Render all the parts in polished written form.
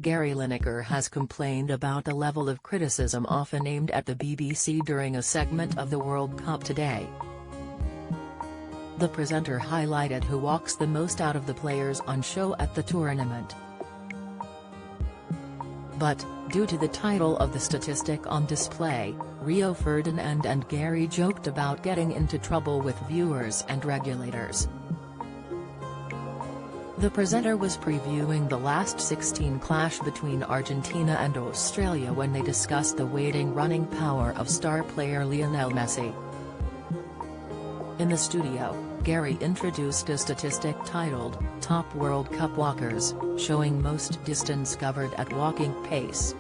Gary Lineker has complained about the level of criticism often aimed at the BBC during a segment of the World Cup Today. The presenter highlighted who walks the most out of the players on show at the tournament. But, due to the title of the statistic on display, Rio Ferdinand and Gary joked about getting into trouble with viewers and regulators. The presenter was previewing the last 16 clash between Argentina and Australia when they discussed the waning running power of star player Lionel Messi. In the studio, Gary introduced a statistic titled, Top World Cup Walkers, showing most distance covered at walking pace.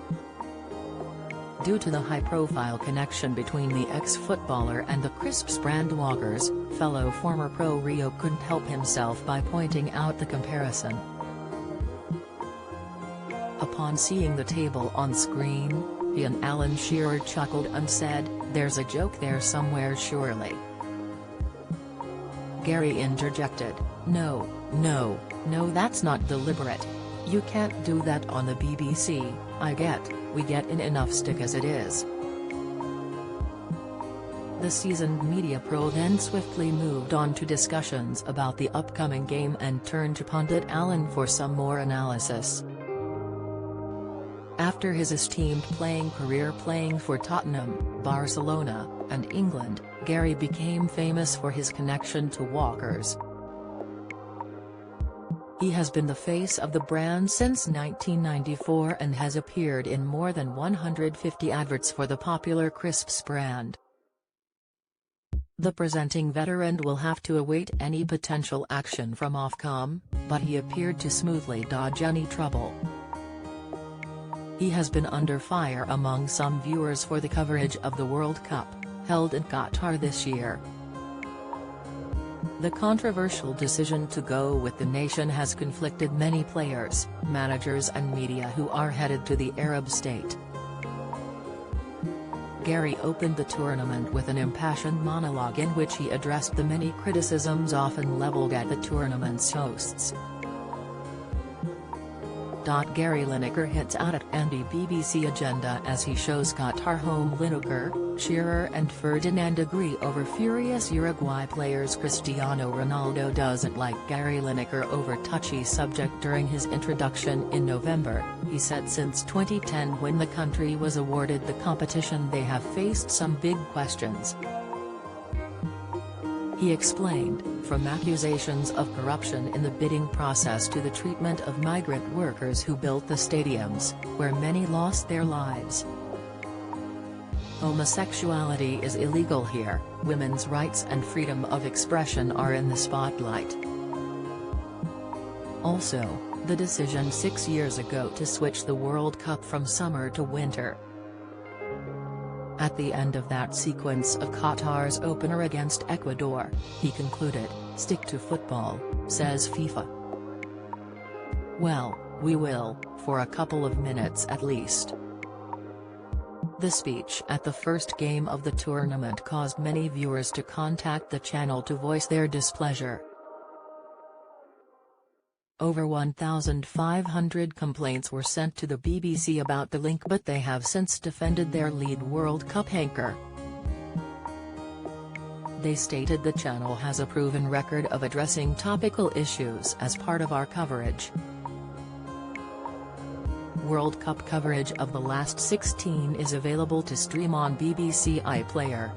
Due to the high-profile connection between the ex-footballer and the Crisps brand walkers, fellow former pro Rio couldn't help himself by pointing out the comparison. Upon seeing the table on screen, he and Alan Shearer chuckled and said, "There's a joke there somewhere surely." Gary interjected, No, that's not deliberate. You can't do that on the BBC, we get in enough stick as it is." The seasoned media pro then swiftly moved on to discussions about the upcoming game and turned to pundit Alan for some more analysis. After his esteemed playing career playing for Tottenham, Barcelona, and England, Gary became famous for his connection to walkers. He has been the face of the brand since 1994 and has appeared in more than 150 adverts for the popular Crisps brand. The presenting veteran will have to await any potential action from Ofcom, but he appeared to smoothly dodge any trouble. He has been under fire among some viewers for the coverage of the World Cup, held in Qatar this year. The controversial decision to go with the nation has conflicted many players, managers and media who are headed to the Arab state. Gary opened the tournament with an impassioned monologue in which he addressed the many criticisms often leveled at the tournament's hosts. Gary Lineker hits out at anti-BBC agenda as he shows Qatar home Lineker, Shearer and Ferdinand agree over furious Uruguay players. Cristiano Ronaldo doesn't like Gary Lineker over touchy subject during his introduction in November. He said since 2010 when the country was awarded the competition they have faced some big questions. He explained, from accusations of corruption in the bidding process to the treatment of migrant workers who built the stadiums, where many lost their lives. Homosexuality is illegal here, women's rights and freedom of expression are in the spotlight. Also, the decision 6 years ago to switch the World Cup from summer to winter. At the end of that sequence of Qatar's opener against Ecuador, he concluded, "Stick to football," says FIFA. "Well, we will, for a couple of minutes at least." The speech at the first game of the tournament caused many viewers to contact the channel to voice their displeasure. Over 1,500 complaints were sent to the BBC about the link, but they have since defended their lead World Cup anchor. They stated the channel has a proven record of addressing topical issues as part of our coverage. World Cup coverage of the last 16 is available to stream on BBC iPlayer.